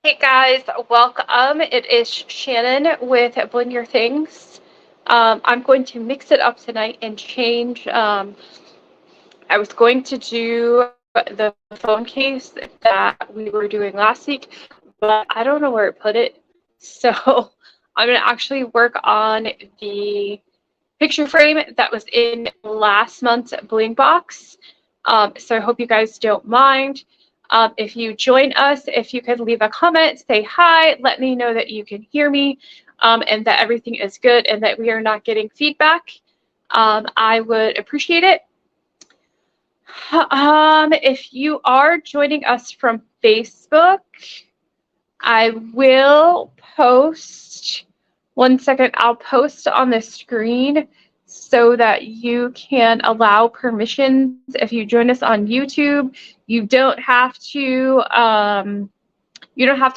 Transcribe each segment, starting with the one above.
Hey guys, welcome. It is Shannon with Bling Your Things. I'm going to mix it up tonight and change. I was going to do the phone case that we were doing last week, but I don't know where I put it. So I'm going to actually work on the picture frame that was in last month's Bling box. So I hope you guys don't mind. If you join us, if you could leave a comment, say hi, let me know that you can hear me and that everything is good and that we are not getting feedback. I would appreciate it. If you are joining us from Facebook, I will post, one second, I'll post on the screen so that you can allow permissions. If you join us on YouTube, you don't have to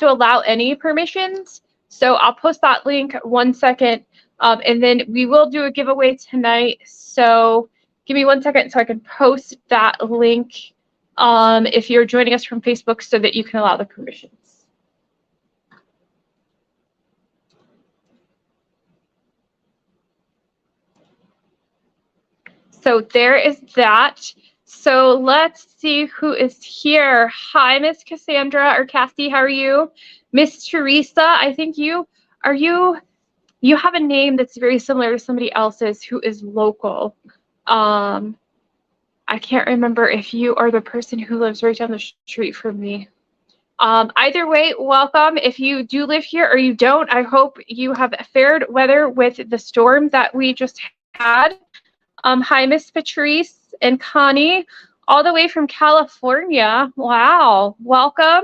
allow any permissions. So I'll post that link, one second, and then we will do a giveaway tonight. So give me one second so I can post that link if you're joining us from Facebook so that you can allow the permissions. So there is that. So let's see who is here. Hi, Miss Cassandra or Cassie. How are you? Miss Teresa, I think you have a name that's very similar to somebody else's who is local. I can't remember if you are the person who lives right down the street from me. Either way, welcome. If you do live here or you don't, I hope you have fared weather with the storm that we just had. Hi, Miss Patrice and Connie, all the way from California. Wow, welcome.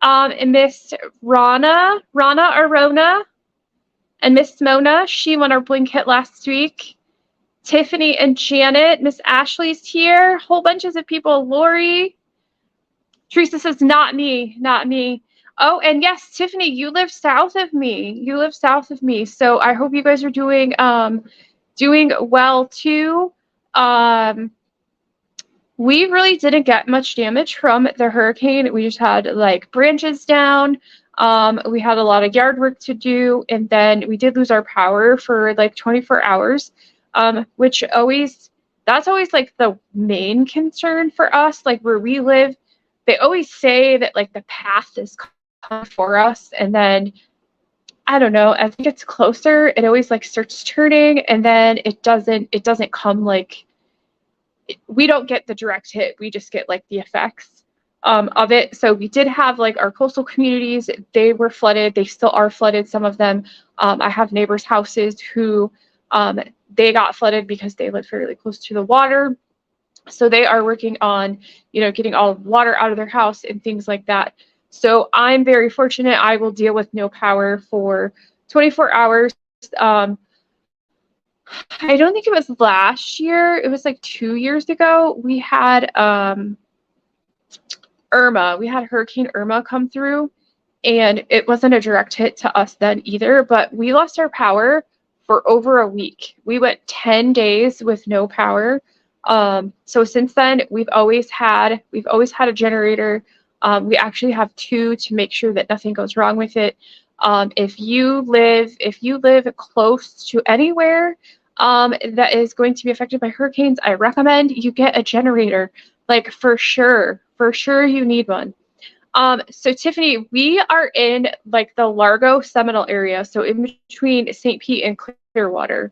And Miss Rana, and Miss Mona, she won our Bling kit last week. Tiffany and Janet, Miss Ashley's here. Whole bunches of people. Lori. Teresa says, not me, not me. Oh, and yes, Tiffany, you live south of me. You live south of me. So I hope you guys are doing well too. We really didn't get much damage from the hurricane. We just had like branches down. We had a lot of yard work to do, and then we did lose our power for like 24 hours, which that's always like the main concern for us. Like where we live, they always say that like the path is coming for us, and then I don't know, as it gets closer, it always like starts turning, and then it doesn't come like, we don't get the direct hit, we just get like the effects of it. So we did have like our coastal communities, they were flooded, they still are flooded, some of them. I have neighbors' houses who they got flooded because they live fairly close to the water. So they are working on, getting all the water out of their house and things like that. So I'm very fortunate. I will deal with no power for 24 hours. I don't think it was last year. It was like 2 years ago. We had Irma. We had Hurricane Irma come through, and it wasn't a direct hit to us then either, but we lost our power for over a week. We went 10 days with no power. So since then, we've always had a generator. We actually have two to make sure that nothing goes wrong with it. If you live close to anywhere that is going to be affected by hurricanes, I recommend you get a generator. Like for sure you need one. So Tiffany, we are in like the Largo Seminole area, so in between St. Pete and Clearwater.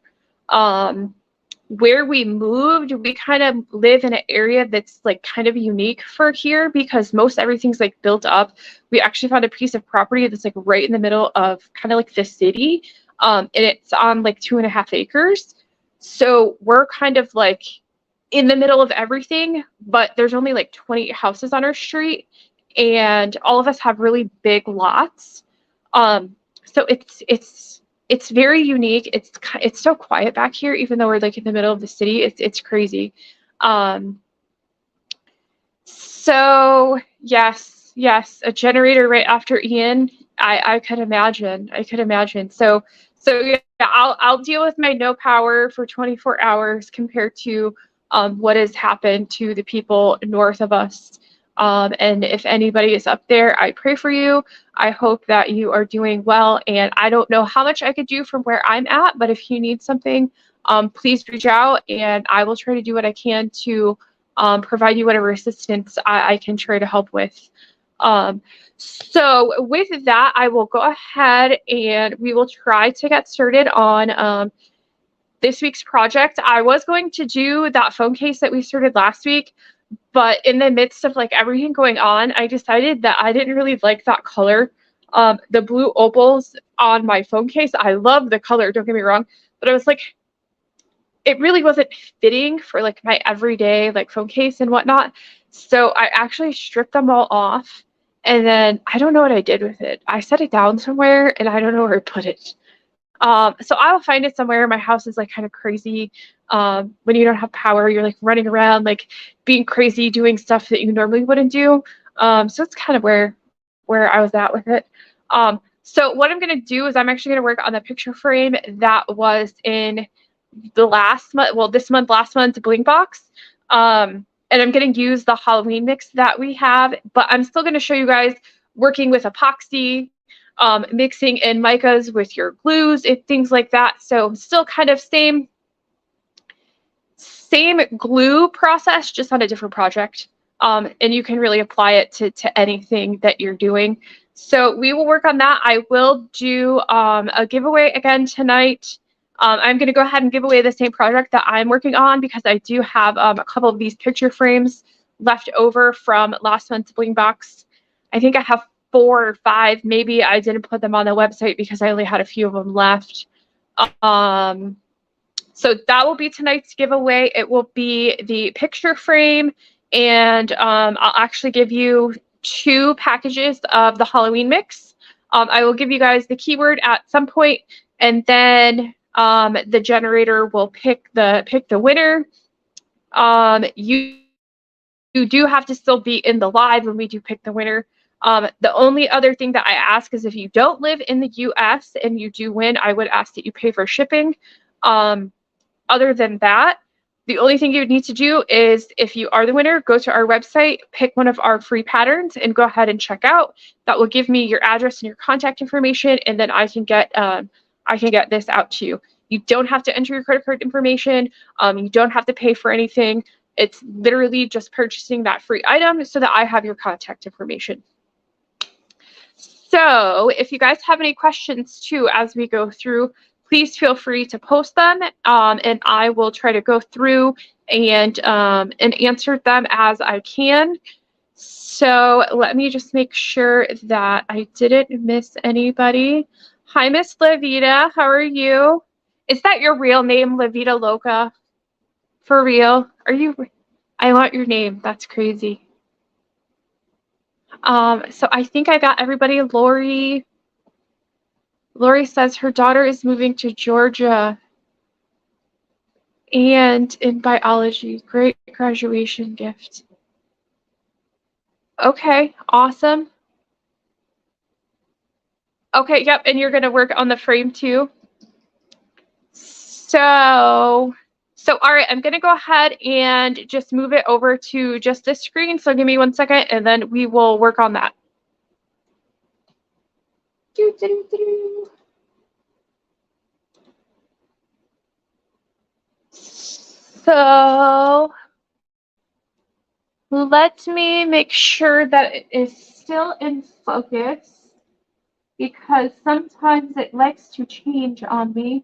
Where we moved, we kind of live in an area that's like kind of unique for here because most everything's like built up. We actually found a piece of property that's like right in the middle of kind of like the city, and it's on like 2.5 acres. So we're kind of like in the middle of everything, but there's only like 20 houses on our street, and all of us have really big lots. So it's very unique. It's so quiet back here, even though we're like in the middle of the city. It's crazy. So yes, a generator right after Ian. I could imagine. So yeah, I'll deal with my no power for 24 hours compared to what has happened to the people north of us. And if anybody is up there, I pray for you. I hope that you are doing well. And I don't know how much I could do from where I'm at, but if you need something, please reach out and I will try to do what I can to provide you whatever assistance I can try to help with. So with that, I will go ahead and we will try to get started on this week's project. I was going to do that phone case that we started last week, but in the midst of like everything going on, I decided that I didn't really like that color. The blue opals on my phone case, I love the color, don't get me wrong, but I was like, it really wasn't fitting for like my everyday like phone case and whatnot. So I actually stripped them all off. And then I don't know what I did with it. I set it down somewhere and I don't know where I put it. So I'll find it somewhere. My house is like kind of crazy. When you don't have power, you're like running around, like being crazy, doing stuff that you normally wouldn't do. So it's kind of where I was at with it. So what I'm going to do is I'm actually going to work on the picture frame that was in the last month, well, this month, last month, Bling box. And I'm going to use the Halloween mix that we have, but I'm still going to show you guys working with epoxy, mixing in micas with your glues and things like that. So still kind of same glue process, just on a different project. And you can really apply it to anything that you're doing. So we will work on that. I will do a giveaway again tonight. I'm going to go ahead and give away the same project that I'm working on because I do have a couple of these picture frames left over from last month's Bling box. I think I have 4 or 5. Maybe I didn't put them on the website because I only had a few of them left. So that will be tonight's giveaway. It will be the picture frame, and I'll actually give you 2 packages of the Halloween mix. I will give you guys the keyword at some point, and then the generator will pick the winner. You do have to still be in the live when we do pick the winner. The only other thing that I ask is if you don't live in the US and you do win, I would ask that you pay for shipping. Other than that, the only thing you would need to do is, if you are the winner, go to our website, pick one of our free patterns, and go ahead and check out. That will give me your address and your contact information, and then I can get this out to you. You don't have to enter your credit card information. You don't have to pay for anything. It's literally just purchasing that free item so that I have your contact information. So if you guys have any questions too as we go through, please feel free to post them, and I will try to go through and answer them as I can. So let me just make sure that I didn't miss anybody. Hi, Miss Levita. How are you? Is that your real name, Levita Loca? For real? Are you? I want your name. That's crazy. So I think I got everybody. Lori says her daughter is moving to Georgia and in biology. Great graduation gift. Okay, awesome. Okay, yep, and you're going to work on the frame too. So all right, I'm going to go ahead and just move it over to just this screen. So give me 1 second and then we will work on that. So let me make sure that it is still in focus, because sometimes it likes to change on me.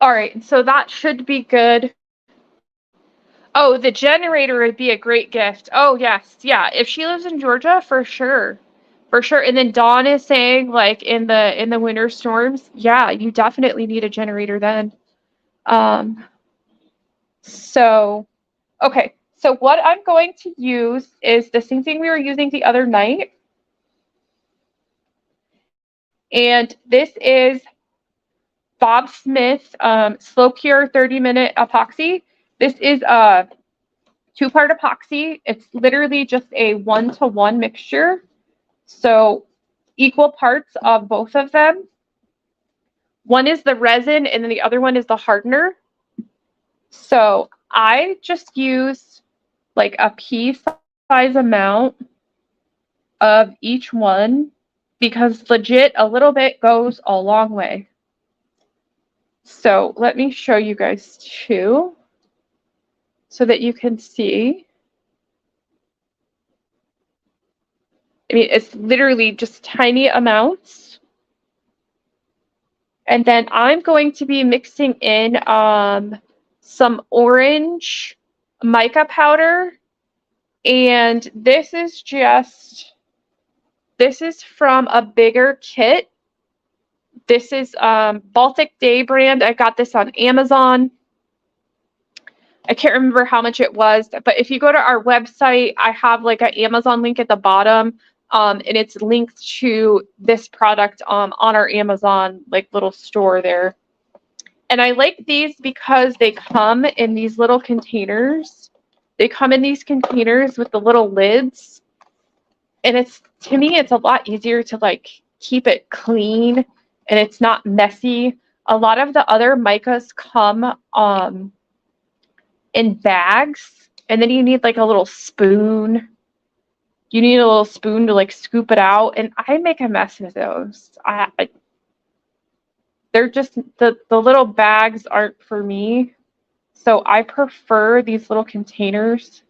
All right, so that should be good. Oh, the generator would be a great gift. Oh, yes. Yeah, if she lives in Georgia, for sure. For sure. And then Dawn is saying, like, in the winter storms, yeah, you definitely need a generator then. So, okay. So what I'm going to use is the same thing we were using the other night. And this is Bob Smith Slow Cure 30-minute epoxy. This is a 2-part epoxy. It's literally just a 1-to-1 mixture. So equal parts of both of them. One is the resin and then the other one is the hardener. So I just use like a pea-size amount of each one because legit a little bit goes a long way. So let me show you guys too so that you can see. I mean, it's literally just tiny amounts. And then I'm going to be mixing in some orange mica powder. And this is from a bigger kit. This is Baltic Day brand. I got this on Amazon. I can't remember how much it was, but if you go to our website, I have like an Amazon link at the bottom, and it's linked to this product on our Amazon like little store there. And I like these because they come in these little containers. They come in these containers with the little lids, and to me it's a lot easier to like keep it clean and it's not messy. A lot of the other micas come in bags, and then you need like a little spoon. You need a little spoon to like scoop it out, and I make a mess with those. They're just the little bags aren't for me, so I prefer these little containers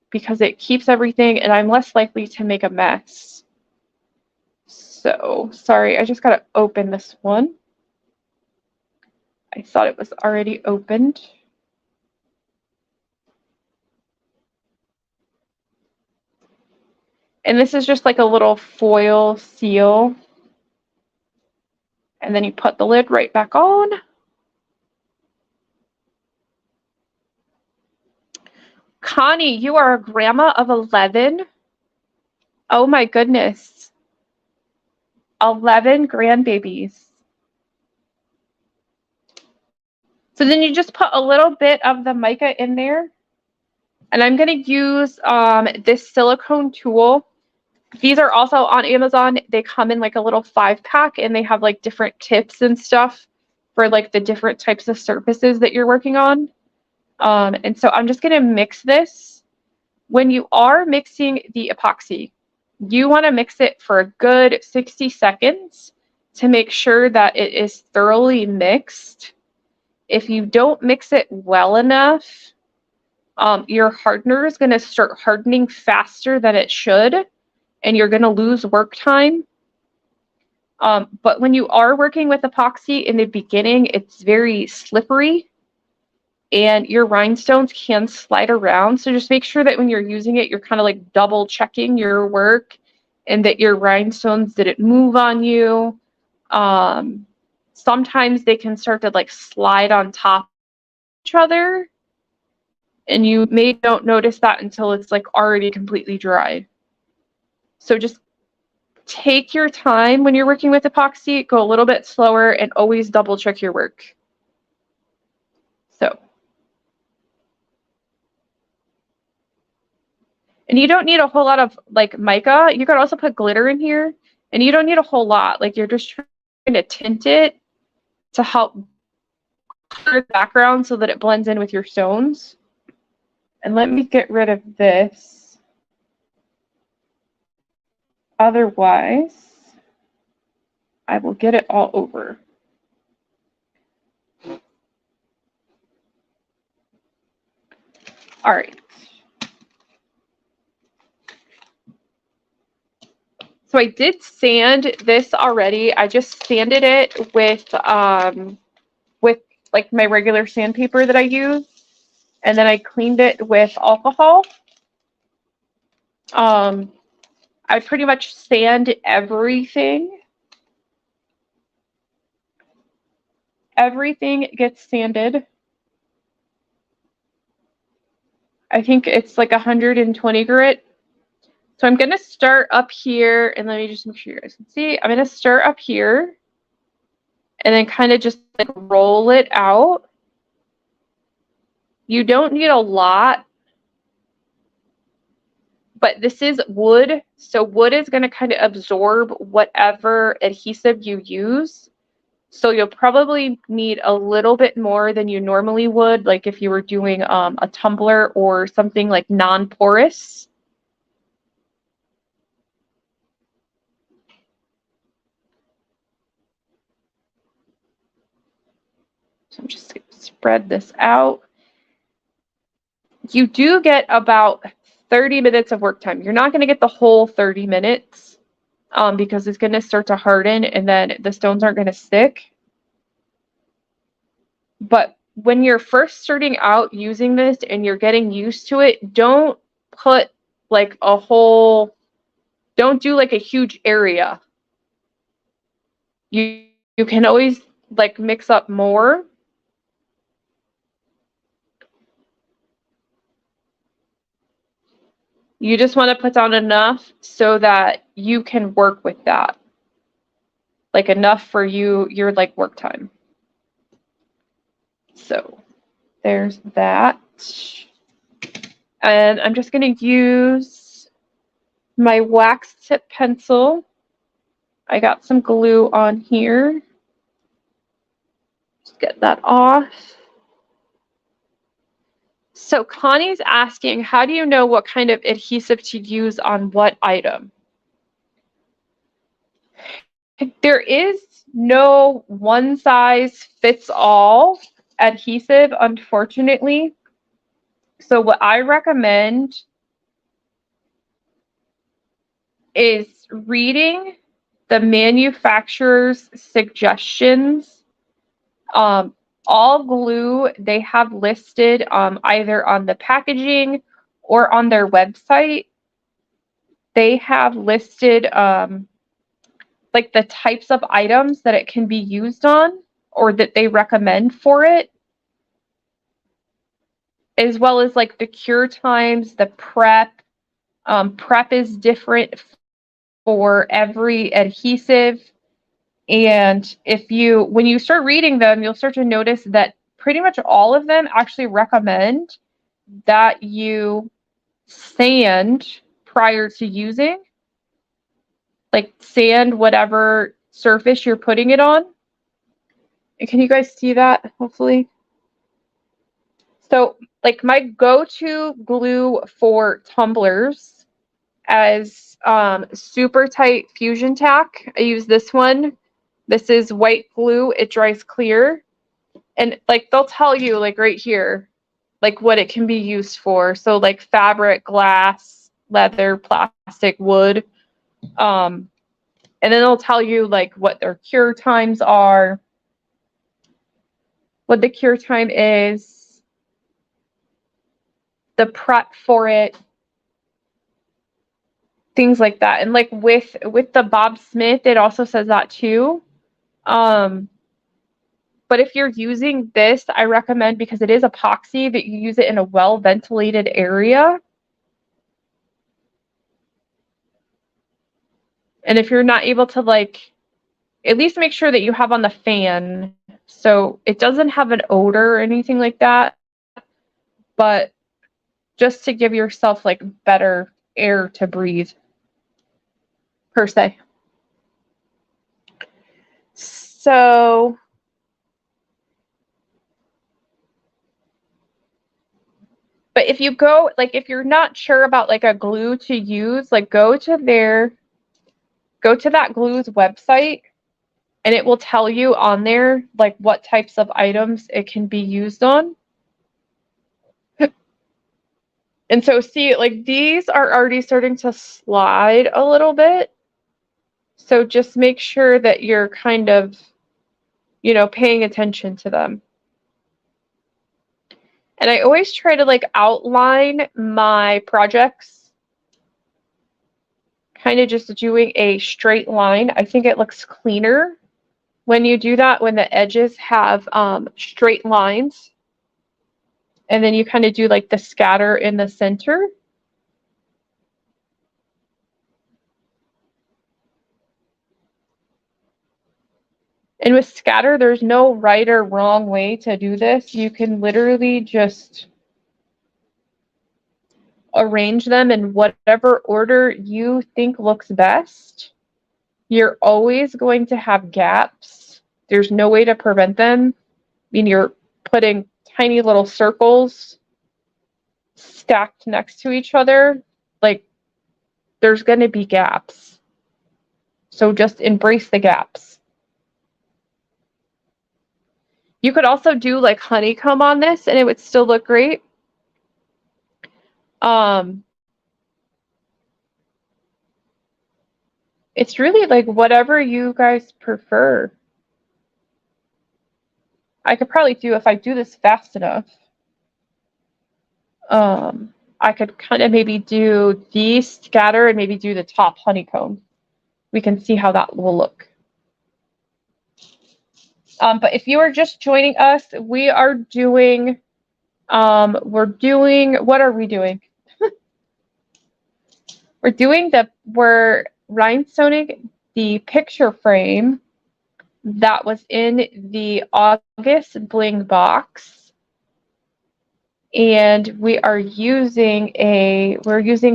because it keeps everything, and I'm less likely to make a mess. So sorry, I just gotta open this one. I thought it was already opened. And this is just like a little foil seal. And then you put the lid right back on. Connie, you are a grandma of 11. Oh my goodness. 11 grandbabies. So then you just put a little bit of the mica in there. And I'm going to use this silicone tool. These are also on Amazon. They come in like a little 5-pack, and they have like different tips and stuff for like the different types of surfaces that you're working on. And so I'm just going to mix this. When you are mixing the epoxy, you want to mix it for a good 60 seconds to make sure that it is thoroughly mixed. If you don't mix it well enough, your hardener is going to start hardening faster than it should, and you're going to lose work time. But when you are working with epoxy in the beginning, it's very slippery and your rhinestones can slide around. So just make sure that when you're using it, you're kind of like double checking your work and that your rhinestones didn't move on you. Sometimes they can start to like slide on top of each other, and you don't notice that until it's like already completely dry. So just take your time when you're working with epoxy, go a little bit slower, and always double check your work. So, and you don't need a whole lot of like mica. You could also put glitter in here, and you don't need a whole lot. Like you're just trying to tint it to help clear the background so that it blends in with your stones. And let me get rid of this. Otherwise, I will get it all over. All right. So I did sand this already. I just sanded it with like my regular sandpaper that I use, and then I cleaned it with alcohol. I pretty much sand everything. Everything gets sanded. I think it's like 120 grit. So I'm going to start up here, and let me just make sure you guys can see. I'm going to start up here and then kind of just like roll it out. You don't need a lot. but this is wood, so wood is going to kind of absorb whatever adhesive you use. So you'll probably need a little bit more than you normally would, like if you were doing a tumbler or something like non-porous. So I'm just going to spread this out. You do get about 30 minutes of work time. You're not going to get the whole 30 minutes because it's going to start to harden and then the stones aren't going to stick. But when you're first starting out using this and you're getting used to it, don't put like a whole, don't do like a huge area. You can always like mix up more. You just want to put down enough so that you can work with that. Like enough for your like work time. So there's that. And I'm just going to use my wax tip pencil. I got some glue on here. Just get that off. So Connie's asking, how do you know what kind of adhesive to use on what item? There is no one size fits all adhesive, unfortunately. So what I recommend is reading the manufacturer's suggestions. All glue they have listed either on the packaging or on their website. They have listed like the types of items that it can be used on or that they recommend for it, as well as like the cure times, the prep. Prep is different for every adhesive. And when you start reading them, you'll start to notice that pretty much all of them actually recommend that you sand prior to using. Like sand whatever surface you're putting it on. Can you guys see that, hopefully? So like my go-to glue for tumblers as super tight fusion tack. I use this one. This is white glue. It dries clear. And like they'll tell you like right here, like what it can be used for. So like fabric, glass, leather, plastic, wood. And then they'll tell you like what their cure times are, what the cure time is, the prep for it, things like that. And like with the Bob Smith, it also says that too. But if you're using this, I recommend, because it is epoxy, that you use it in a well ventilated area. And if you're not able to like, at least make sure that you have on the fan so it doesn't have an odor or anything like that, but just to give yourself like better air to breathe, per se. So but if you go, like if you're not sure about like a glue to use, like go to that glue's website, and it will tell you on there like what types of items it can be used on. And so see, like these are already starting to slide a little bit. So just make sure that you're kind of, paying attention to them. And I always try to like outline my projects, kind of just doing a straight line. I think it looks cleaner when you do that, when the edges have straight lines. And then you kind of do like the scatter in the center. And with scatter, there's no right or wrong way to do this. You can literally just arrange them in whatever order you think looks best. You're always going to have gaps. There's no way to prevent them. I mean, you're putting tiny little circles stacked next to each other. Like, there's going to be gaps. So just embrace the gaps. You could also do like honeycomb on this and it would still look great. It's really like whatever you guys prefer. I could probably do, if I do this fast enough, I could kind of maybe do the scatter and maybe do the top honeycomb. We can see how that will look. But if you are just joining us, we are doing, what are we doing? We're rhinestoning the picture frame that was in the August Bling box. And we're using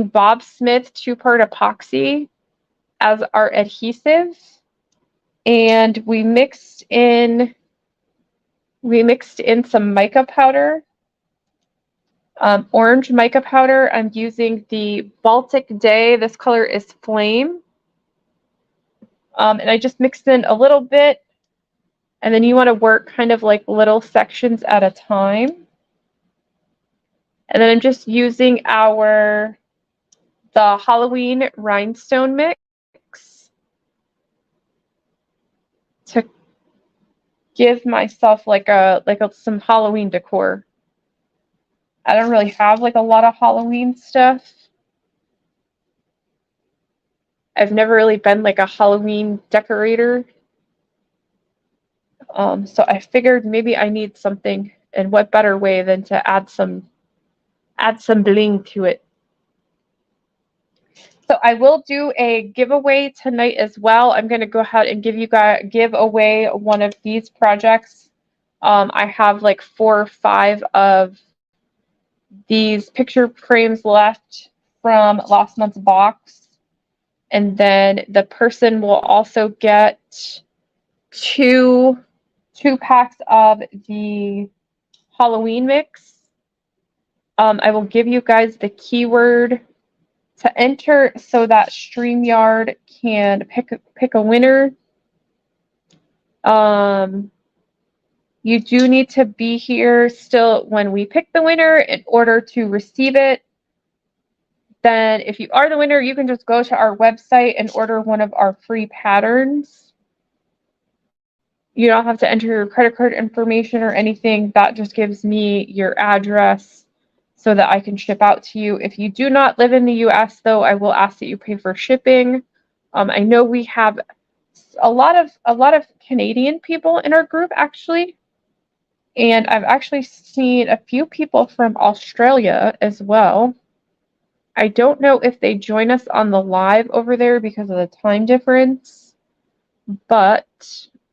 Bob Smith 2-part epoxy as our adhesive. And we mixed in some mica powder, orange mica powder. I'm using the Baltic Day. This color is Flame. And I just mixed in a little bit. And then you want to work kind of like little sections at a time. And then I'm just using the Halloween rhinestone mix to give myself like some Halloween decor. I don't really have like a lot of Halloween stuff. I've never really been like a Halloween decorator. So I figured maybe I need something, and what better way than to add some bling to it. So I will do a giveaway tonight as well. I'm going to go ahead and give away one of these projects. I have like 4 or 5 of these picture frames left from last month's box. And then the person will also get 2 packs of the Halloween mix. I will give you guys the keyword to enter so that StreamYard can pick a winner. You do need to be here still when we pick the winner in order to receive it. Then if you are the winner, you can just go to our website and order one of our free patterns. You don't have to enter your credit card information or anything. That just gives me your address so that I can ship out to you. If you do not live in the US, though, I will ask that you pay for shipping. I know we have a lot of Canadian people in our group, actually. And I've actually seen a few people from Australia as well. I don't know if they join us on the live over there because of the time difference, but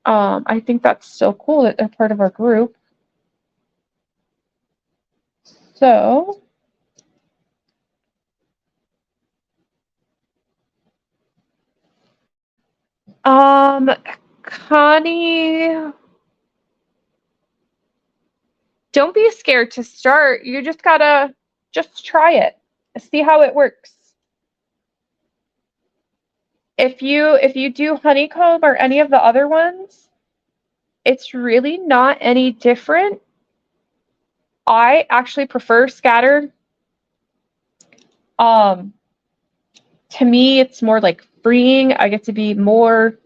I think that's still cool that they're part of our group. So Connie, don't be scared to start. You just gotta try it. See how it works. If you do honeycomb or any of the other ones, it's really not any different. I actually prefer scattered. To me, it's more like freeing. I get to be more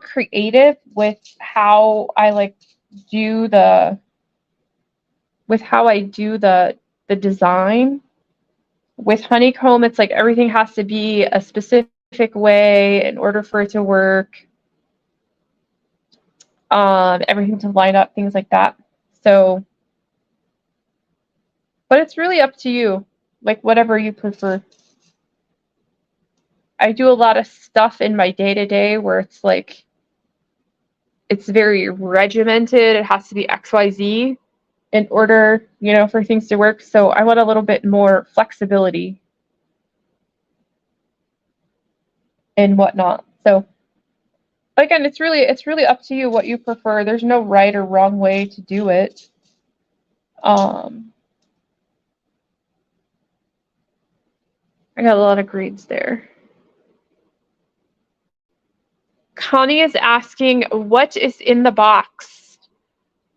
creative with how I do the design. With honeycomb, it's like everything has to be a specific way in order for it to work. Everything to line up, things like that. So, but it's really up to you, like whatever you prefer. I do a lot of stuff in my day-to-day where it's like, it's very regimented. It has to be XYZ. in order, you know, for things to work. So I want a little bit more flexibility and whatnot. So again, it's really up to you what you prefer. There's no right or wrong way to do it. I got a lot of greens there. Connie is asking, what is in the box?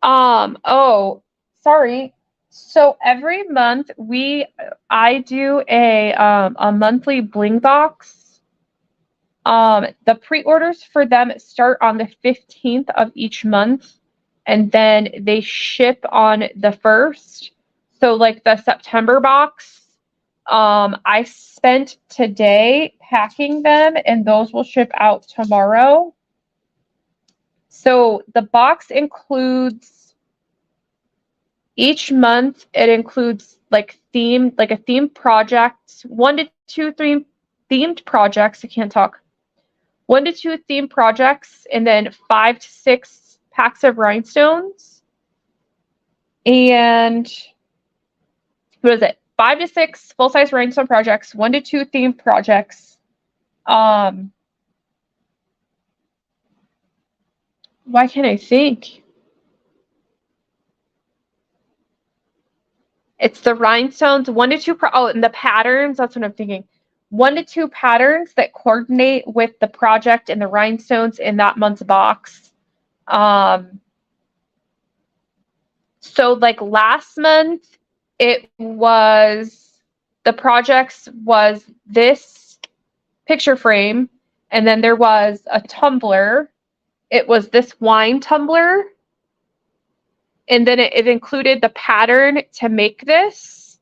Oh, sorry. So every month I do a monthly Bling box. The pre-orders for them start on the 15th of each month, and then they ship on the 1st. So like the September box, I spent today packing them, and those will ship out tomorrow. So the box includes, each month it includes like a themed project, 1 to 2 themed projects. I can't talk. 1 to 2 themed projects, and then 5 to 6 packs of rhinestones. And what is it? 5 to 6 full-size rhinestone projects, 1 to 2 themed projects. Why can't I think? It's the rhinestones, 1 to 2 and the patterns, that's what I'm thinking. 1 to 2 patterns that coordinate with the project and the rhinestones in that month's box. So like last month, it was, the projects was this picture frame, and then there was a tumbler. It was this wine tumbler, and then it included the pattern to make this,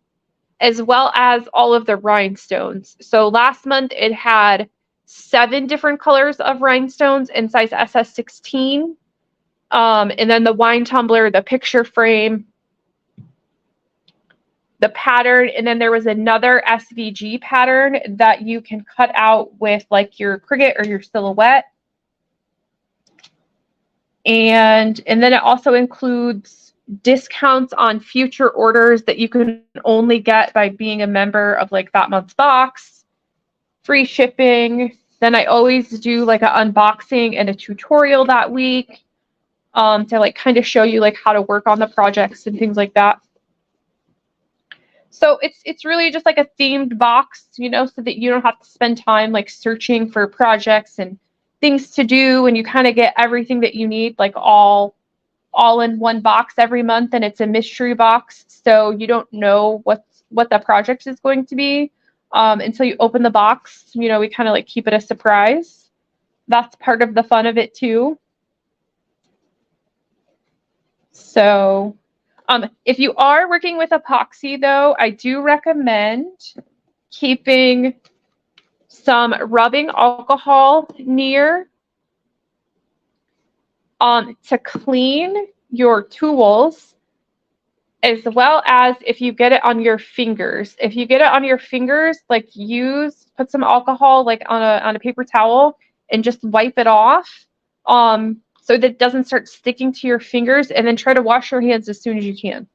as well as all of the rhinestones. So last month it had 7 different colors of rhinestones in size SS16. And then the wine tumbler, the picture frame, the pattern, and then there was another SVG pattern that you can cut out with like your Cricut or your Silhouette. And then it also includes discounts on future orders that you can only get by being a member of like that month's box, free shipping. Then I always do like an unboxing and a tutorial that week, to like kind of show you like how to work on the projects and things like that. So it's really just like a themed box, you know, so that you don't have to spend time like searching for projects and things to do, and you kind of get everything that you need like all in one box every month, and it's a mystery box, so you don't know what the project is going to be until you open the box. You know, we kind of like keep it a surprise. That's part of the fun of it too. So if you are working with epoxy though, I do recommend keeping some rubbing alcohol near to clean your tools, as well as if you get it on your fingers. If you get it on your fingers, like put some alcohol like on a paper towel and just wipe it off, so that it doesn't start sticking to your fingers, and then try to wash your hands as soon as you can.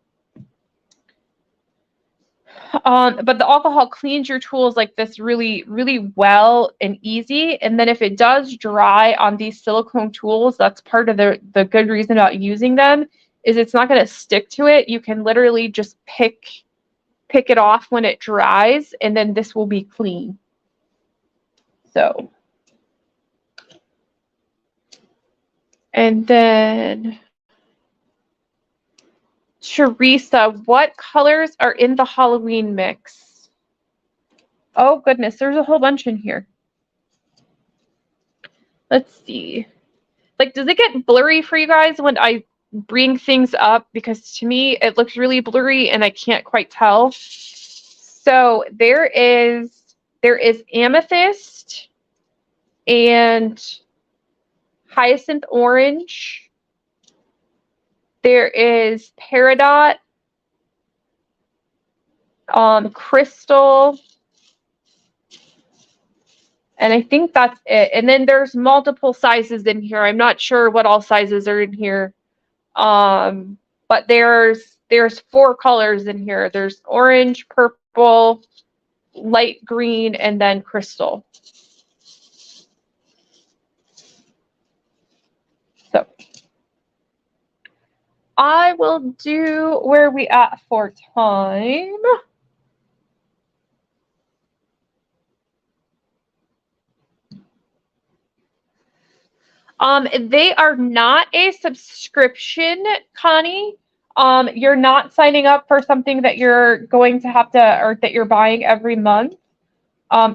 But the alcohol cleans your tools like this really, really well and easy. And then if it does dry on these silicone tools, that's part of the good reason about using them, is it's not going to stick to it. You can literally just pick it off when it dries, and then this will be clean. So, and then Teresa, what colors are in the Halloween mix? Oh goodness, there's a whole bunch in here. Let's see. Like, does it get blurry for you guys when I bring things up? Because to me, it looks really blurry and I can't quite tell. So there is amethyst and hyacinth orange. There is peridot, crystal, and I think that's it. And then there's multiple sizes in here. I'm not sure what all sizes are in here. But there's there's 4 colors in here. There's orange, purple, light green, and then crystal. So I will do, where are we at for time? They are not a subscription, Connie. You're not signing up for something that you're going to have to, or that you're buying every month.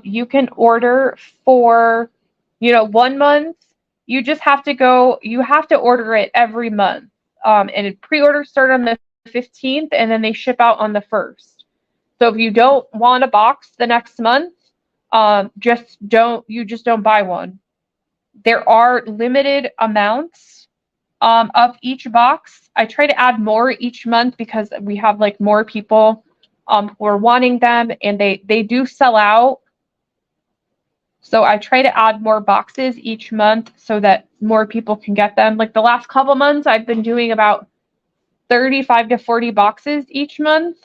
You can order for, 1 month. You just have to go, you have to order it every month. And pre-orders start on the 15th and then they ship out on the 1st. So if you don't want a box the next month, just don't buy one. There are limited amounts of each box. I try to add more each month because we have like more people who are wanting them, and they do sell out. So I try to add more boxes each month so that more people can get them. Like the last couple months, I've been doing about 35 to 40 boxes each month.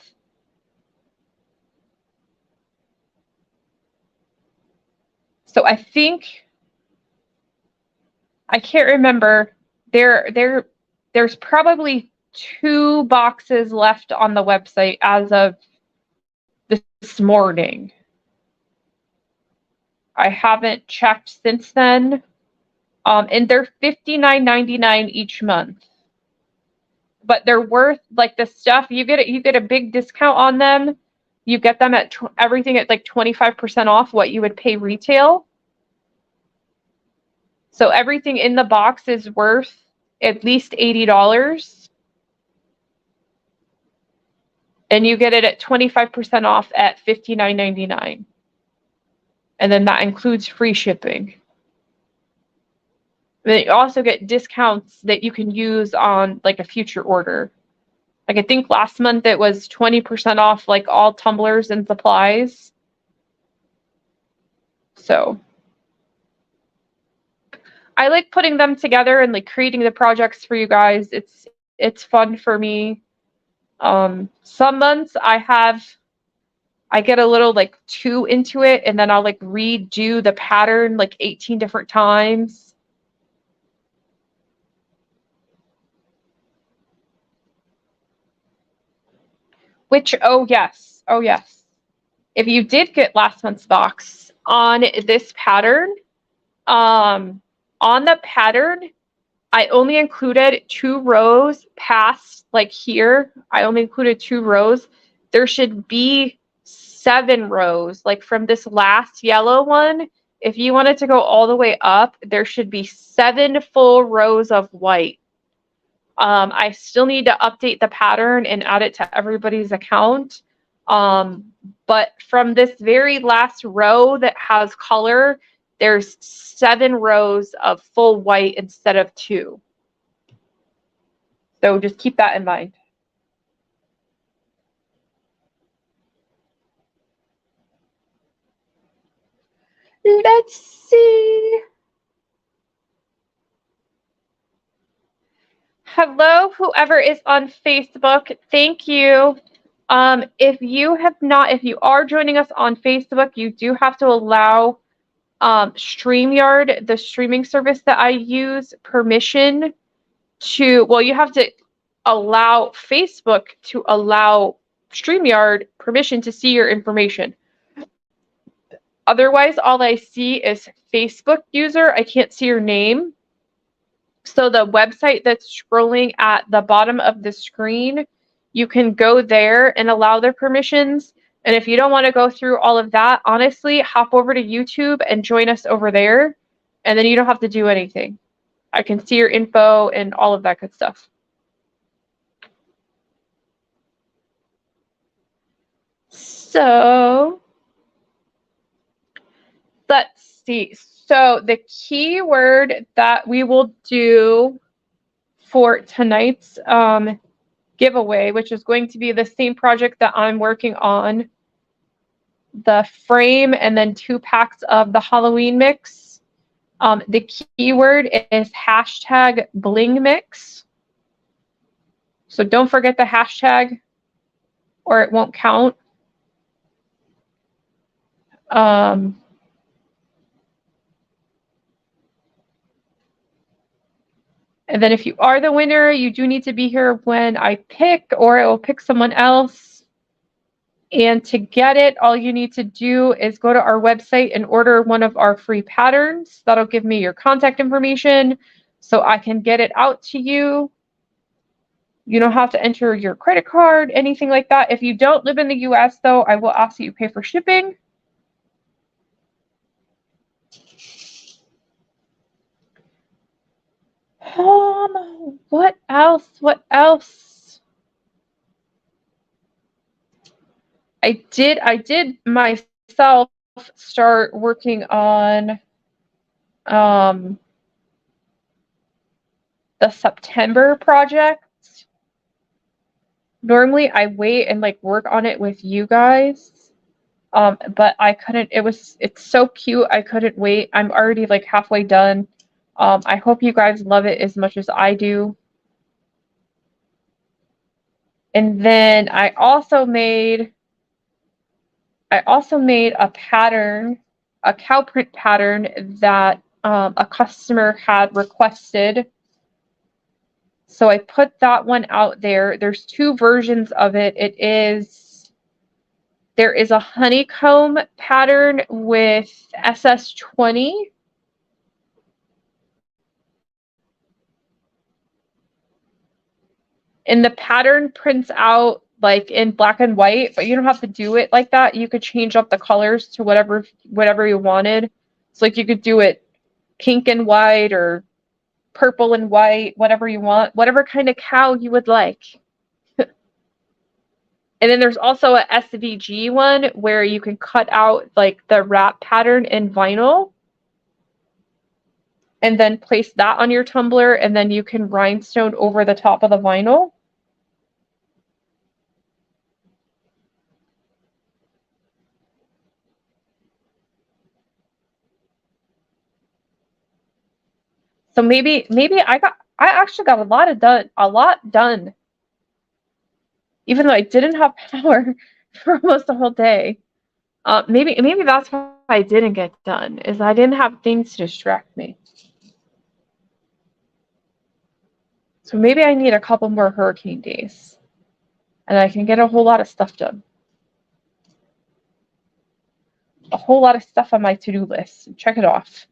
So I think, I can't remember, there's probably 2 boxes left on the website as of this morning. I haven't checked since then. And they're $59.99 each month. But they're worth, like, the stuff, you get a big discount on them. You get them at everything at like 25% off what you would pay retail. So everything in the box is worth at least $80. And you get it at 25% off at $59.99. And then that includes free shipping. Then you also get discounts that you can use on like a future order. Like I think last month it was 20% off like all tumblers and supplies. So I like putting them together and like creating the projects for you guys. It's fun for me. Some months I get a little like too into it, and then I'll like redo the pattern like 18 different times. Which, oh yes. If you did get last month's box on this pattern, on the pattern, I only included 2 rows past like here. I only included 2 rows. There should be 7 rows, like from this last yellow one. If you wanted to go all the way up, there should be 7 full rows of white. I still need to update the pattern and add it to everybody's account. But from this very last row that has color, there's 7 rows of full white instead of 2. So just keep that in mind. Let's see. Hello, whoever is on Facebook. Thank you. If you are joining us on Facebook, you do have to allow StreamYard, the streaming service that I use, permission to, well, you have to allow Facebook to allow StreamYard permission to see your information. Otherwise, all I see is Facebook user. I can't see your name. So the website that's scrolling at the bottom of the screen, you can go there and allow their permissions. And if you don't want to go through all of that, honestly, hop over to YouTube and join us over there. And then you don't have to do anything. I can see your info and all of that good stuff. So let's see. So the keyword that we will do for tonight's giveaway, which is going to be the same project that I'm working on, the frame and then 2 packs of the Halloween mix. The keyword is #Bling mix. So don't forget the hashtag or it won't count. And then if you are the winner, you do need to be here when I pick, or it will pick someone else. And to get it, all you need to do is go to our website and order one of our free patterns. That'll give me your contact information so I can get it out to you. You don't have to enter your credit card, anything like that. If you don't live in the US, though, I will ask that you pay for shipping. What else? What else? I did myself start working on the September project. Normally I wait and like work on it with you guys. But I couldn't, it's so cute, I couldn't wait. I'm already like halfway done. I hope you guys love it as much as I do. And then I also made a pattern, a cow print pattern that a customer had requested. So I put that one out there. There's two versions of it. There is a honeycomb pattern with SS20. And the pattern prints out like in black and white, but you don't have to do it like that. You could change up the colors to whatever you wanted. So like you could do it pink and white or purple and white, whatever you want, whatever kind of cow you would like. And then there's also a SVG one where you can cut out like the wrap pattern in vinyl and then place that on your tumbler, and then you can rhinestone over the top of the vinyl. So maybe I actually got a lot done. Even though I didn't have power for almost the whole day. Maybe that's why I didn't get done, is I didn't have things to distract me. So maybe I need a couple more hurricane days and I can get a whole lot of stuff done. A whole lot of stuff on my to-do list. Check it off.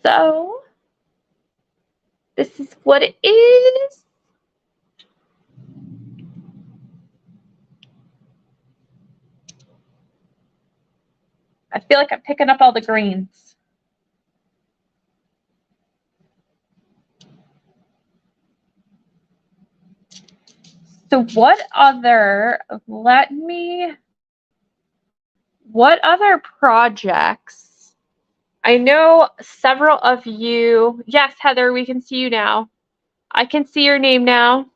So this is what it is. I feel like I'm picking up all the greens. So what other projects? I know several of you. Yes, Heather, we can see you now. I can see your name now.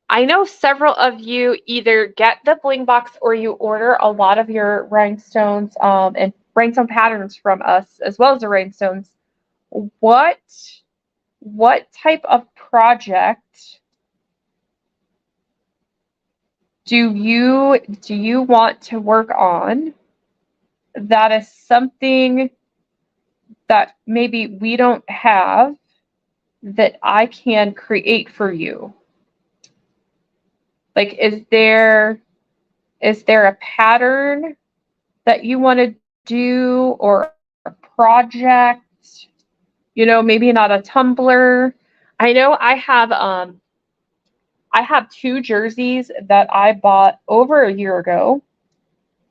I know several of you either get the Bling box or you order a lot of your rhinestones and rhinestone patterns from us, as well as the rhinestones. What type of project do you want to work on that is something that maybe we don't have that I can create for you? Like, is there a pattern that you want to do, or a project? You know, maybe not a tumbler. I know I have two jerseys that I bought over a year ago.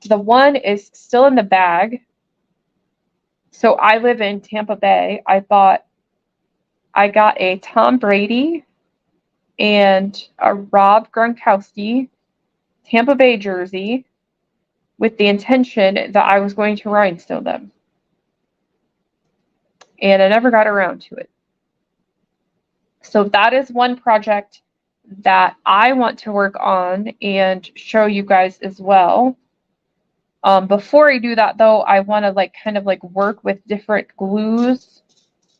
The one is still in the bag. So I live in Tampa Bay. I got a Tom Brady and a Rob Gronkowski Tampa Bay jersey with the intention that I was going to rhinestone them. And I never got around to it. So that is one project that I want to work on and show you guys as well. Before I do that though, I want to like kind of like work with different glues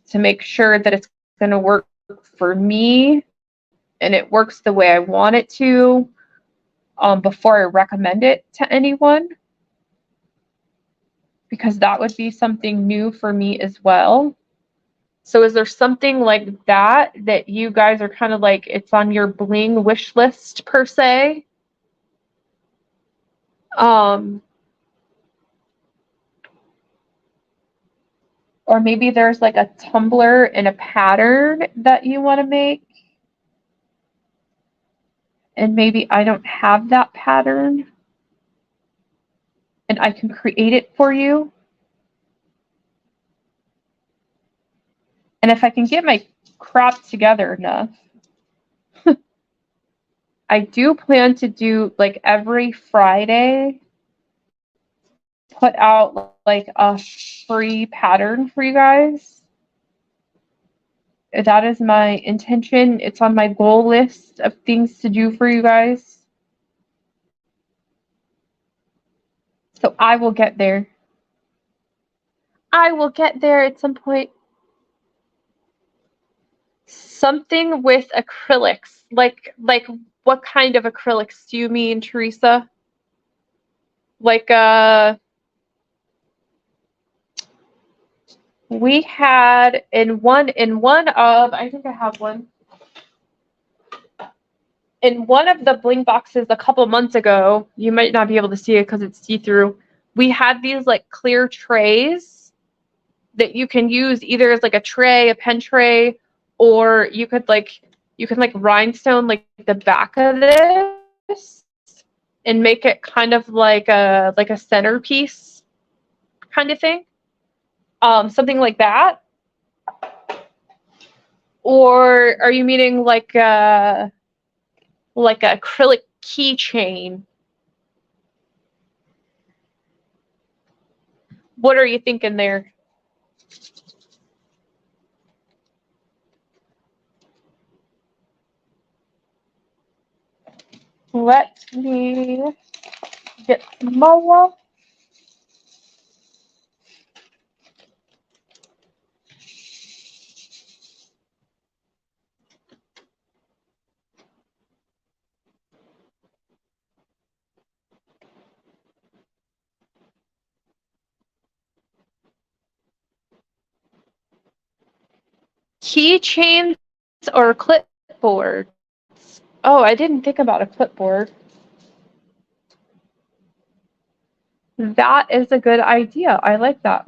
to make sure that it's going to work for me and it works the way I want it to, before I recommend it to anyone, because that would be something new for me as well. So is there something like that that you guys are kind of like, it's on your bling wish list per se? Or maybe there's like a tumbler and a pattern that you want to make. And maybe I don't have that pattern and I can create it for you. And if I can get my crap together enough, I do plan to do like every Friday, put out like a free pattern for you guys. That is my intention. It's on my goal list of things to do for you guys. So I will get there. I will get there at some point. Something with acrylics. Like what kind of acrylics do you mean, Teresa? Like we had in one of, I think I have one. In one of the Bling boxes a couple months ago, you might not be able to see it because it's see-through. We had these like clear trays that you can use either as like a tray, a pen tray, or you can like rhinestone like the back of this and make it kind of like a centerpiece kind of thing. Something like that. Or are you meaning like a acrylic keychain? What are you thinking there? Let me get some more. Keychains or clipboards? Oh, I didn't think about a clipboard. That is a good idea. I like that.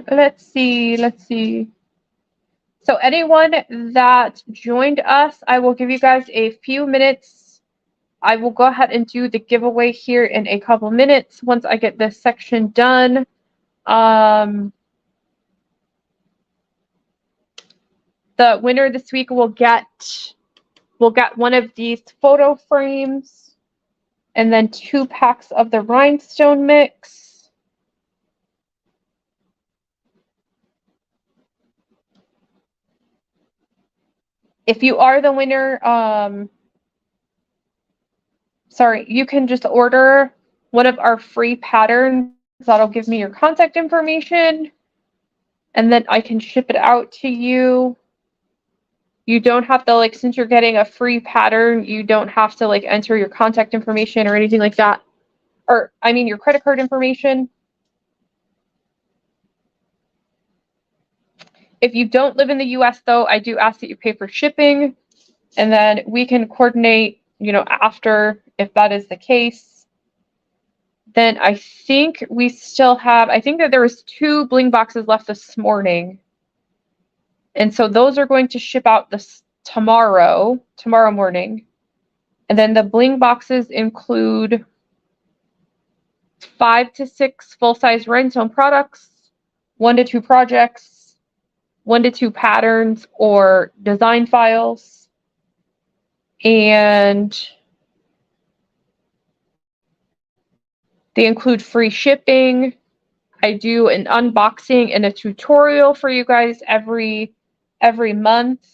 Let's see. So anyone that joined us, I will give you guys a few minutes. I will go ahead and do the giveaway here in a couple minutes once I get this section done. The winner this week will get one of these photo frames and then 2 packs of the rhinestone mix. If you are the winner, sorry, you can just order one of our free patterns. That'll give me your contact information, and then I can ship it out to you. You don't have to, like, since you're getting a free pattern, you don't have to, like, enter your contact information or anything like that. Or, I mean, your credit card information. If you don't live in the US, though, I do ask that you pay for shipping, and then we can coordinate, after, if that is the case. Then I think we still have, I think that there was 2 Bling boxes left this morning. And so those are going to ship out tomorrow morning. And then the Bling boxes include 5 to 6 full-size rhinestone products, 1 to 2 projects, 1 to 2 patterns or design files, and they include free shipping. I do an unboxing and a tutorial for you guys every month.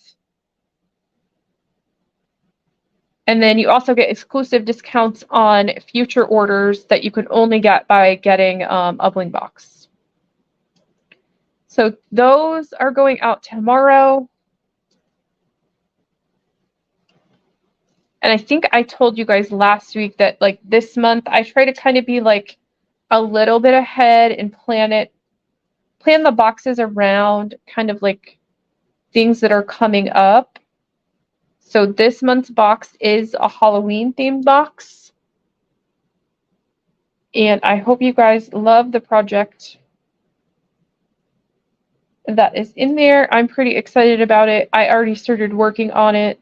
And then you also get exclusive discounts on future orders that you can only get by getting a Bling box. So those are going out tomorrow. And I think I told you guys last week that like this month I try to kind of be like a little bit ahead and plan the boxes around kind of like things that are coming up. So this month's box is a Halloween themed box. And I hope you guys love the project that is in there. I'm pretty excited about it. I already started working on it.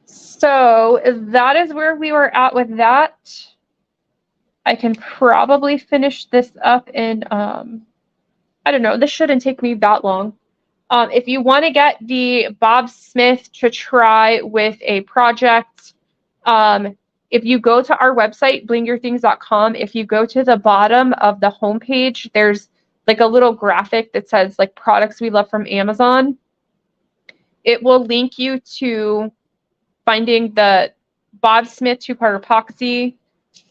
So that is where we were at with that. I can probably finish this up in, I don't know, this shouldn't take me that long. If you want to get the Bob Smith to try with a project, if you go to our website, blingyourthings.com, if you go to the bottom of the homepage, there's like a little graphic that says like products we love from Amazon. It will link you to finding the Bob Smith 2-part epoxy,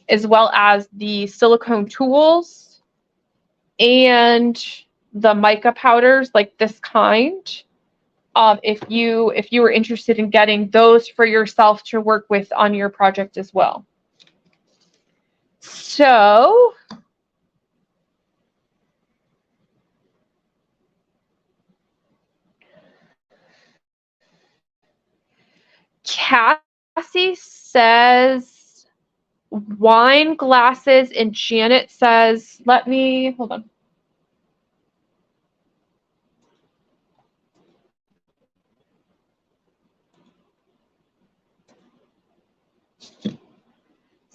as well as the silicone tools and the mica powders like this kind. If you were interested in getting those for yourself to work with on your project as well. So Cassie says wine glasses, and Janet says, let me, hold on.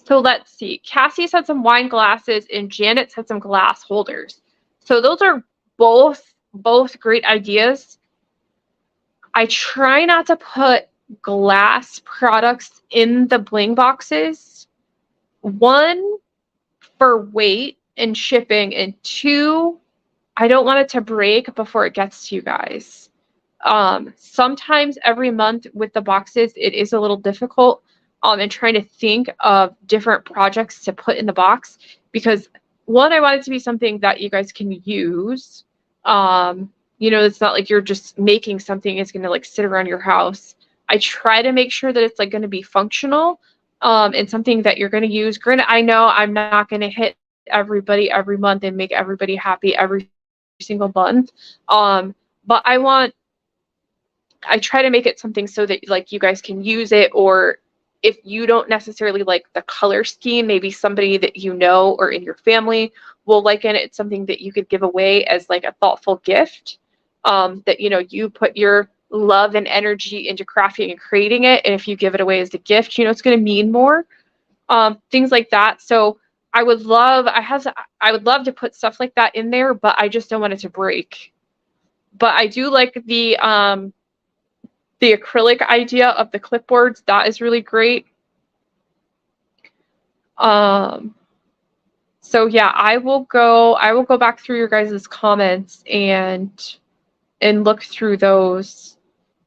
So let's see. Cassie said some wine glasses and Janet said some glass holders. So those are both great ideas. I try not to put glass products in the Bling boxes. One, for weight and shipping, and two, I don't want it to break before it gets to you guys. Sometimes every month with the boxes, it is a little difficult. And trying to think of different projects to put in the box, because one, I want it to be something that you guys can use. You know, it's not like you're just making something it's going to like sit around your house. I try to make sure that it's like going to be functional, and something that you're going to use. Granted, I know I'm not going to hit everybody every month and make everybody happy every single month. But I try to make it something so that like you guys can use it, or if you don't necessarily like the color scheme, maybe somebody that you know or in your family will like it. It's something that you could give away as like a thoughtful gift, that, you know, you put your love and energy into crafting and creating it. And if you give it away as a gift, you know, it's going to mean more, things like that. So I would love to put stuff like that in there, but I just don't want it to break. But I do like the acrylic idea of the clipboards. That is really great. So yeah, I will go back through your guys' comments and look through those.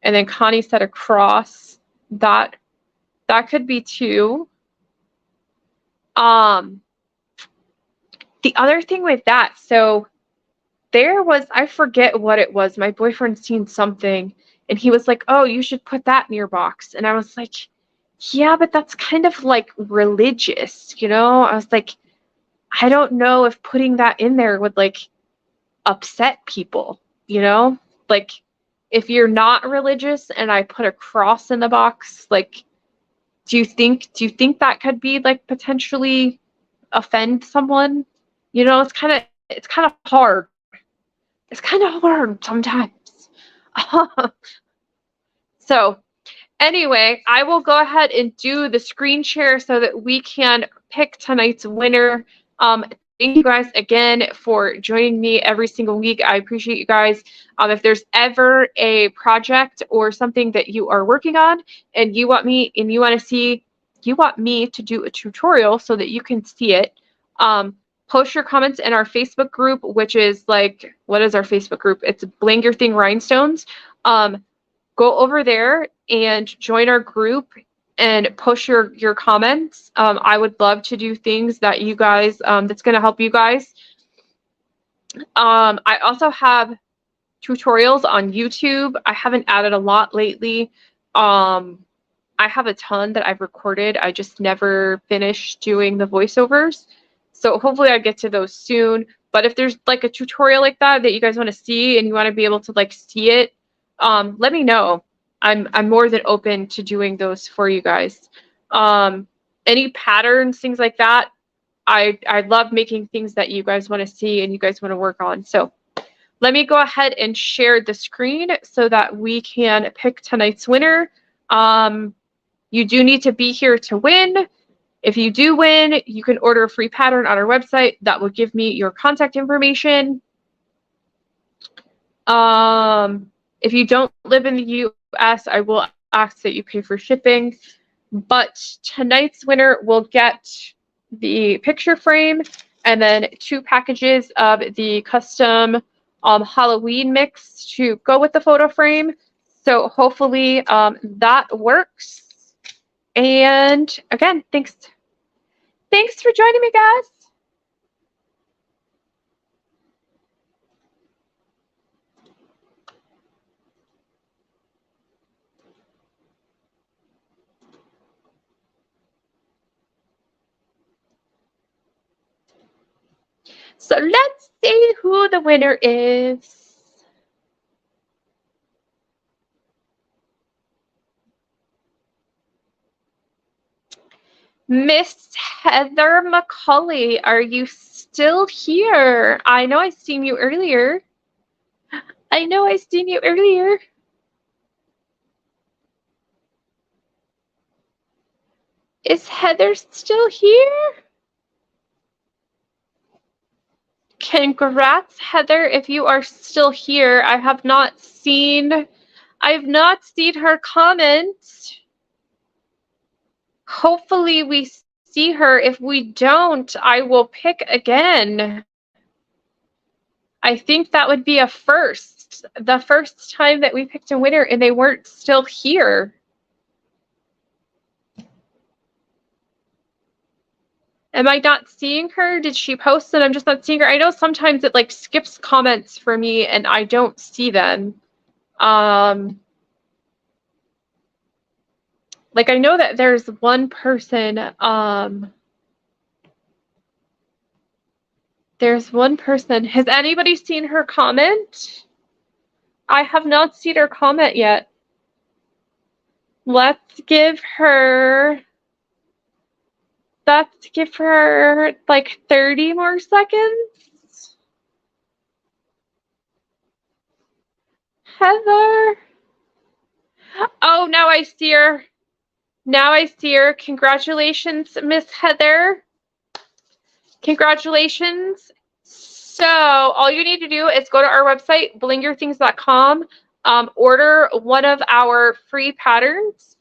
And then Connie said a cross. That could be too. The other thing with that, so there was, I forget what it was. My boyfriend seen something and he was like, oh, you should put that in your box. And I was like, yeah, but that's kind of like religious, you know? I was like, I don't know if putting that in there would like upset people, you know? Like, if you're not religious and I put a cross in the box, like, do you think that could be like potentially offend someone? You know, it's kind of hard. It's kind of hard sometimes. So anyway, I will go ahead and do the screen share so that we can pick tonight's winner. thank you guys again for joining me every single week. I appreciate you guys. If there's ever a project or something that you are working on and you want me to do a tutorial so that you can see it, post your comments in our Facebook group, which is like, what is our Facebook group? It's Bling Your Thing Rhinestones. Go over there and join our group and post your comments. I would love to do things that you guys, that's going to help you guys. I also have tutorials on YouTube. I haven't added a lot lately. I have a ton that I've recorded. I just never finished doing the voiceovers. So hopefully I get to those soon. But if there's like a tutorial like that you guys want to see and you want to be able to like see it, let me know. I'm more than open to doing those for you guys. Any patterns, things like that. I love making things that you guys want to see and you guys want to work on. So let me go ahead and share the screen so that we can pick tonight's winner. You do need to be here to win. If you do win, you can order a free pattern on our website. That will give me your contact information. If you don't live in the US, I will ask that you pay for shipping. But tonight's winner will get the picture frame and then 2 packages of the custom Halloween mix to go with the photo frame. So hopefully that works. And again, thanks for joining me, guys. So let's see who the winner is. Miss Heather McCauley, are you still here? I know I seen you earlier. Is Heather still here? Congrats, Heather, if you are still here. I have not seen her comment. Hopefully we see her. If we don't, I will pick again. I think that would be a first. The first time that we picked a winner and they weren't still here. Am I not seeing her? Did she post and I'm just not seeing her? I know sometimes it like skips comments for me and I don't see them. Like I know that there's one person, Has anybody seen her comment? I have not seen her comment yet. Let's give her like 30 more seconds. Heather. Oh, now I see her. Congratulations, Miss Heather. Congratulations. So all you need to do is go to our website, blingyourthings.com, order one of our free patterns.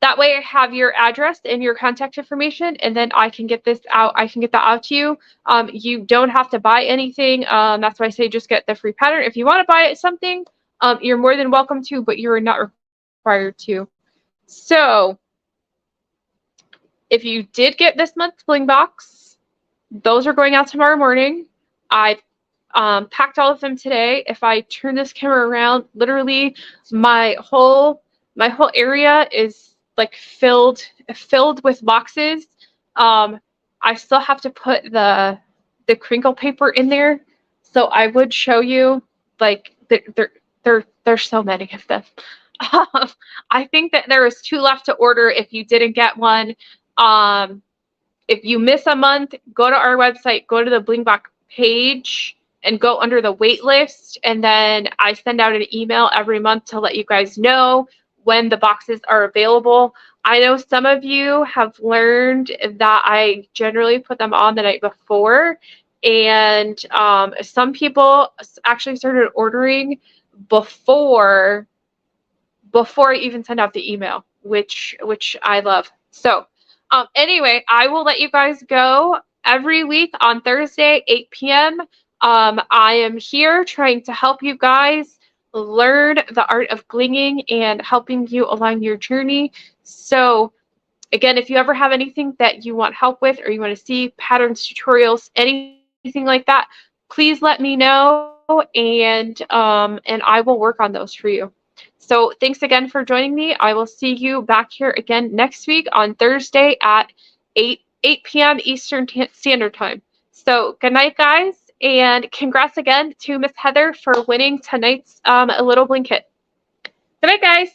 That way I have your address and your contact information, and then I can get this out. I can get that out to you. You don't have to buy anything. That's why I say just get the free pattern. If you want to buy something, you're more than welcome to, but you're not required to. So if you did get this month's Bling box, those are going out tomorrow morning. I packed all of them today. If I turn this camera around, literally my whole area is like filled with boxes. I still have to put the crinkle paper in there, so I would show you. Like there's so many of them. I think that there is 2 left to order if you didn't get one. If you miss a month, go to our website, go to the Bling box page and go under the wait list, and then I send out an email every month to let you guys know when the boxes are available. I know some of you have learned that I generally put them on the night before, and some people actually started ordering before I even send out the email, which I love. So anyway, I will let you guys go. Every week on Thursday, 8 p.m. I am here trying to help you guys learn the art of blinging and helping you along your journey. So again, if you ever have anything that you want help with, or you want to see patterns, tutorials, anything like that, please let me know, and I will work on those for you. So thanks again for joining me. I will see you back here again next week on Thursday at 8 p.m. Eastern Standard Time. So good night, guys, and congrats again to Miss Heather for winning tonight's Little Bling kit. Good night, guys.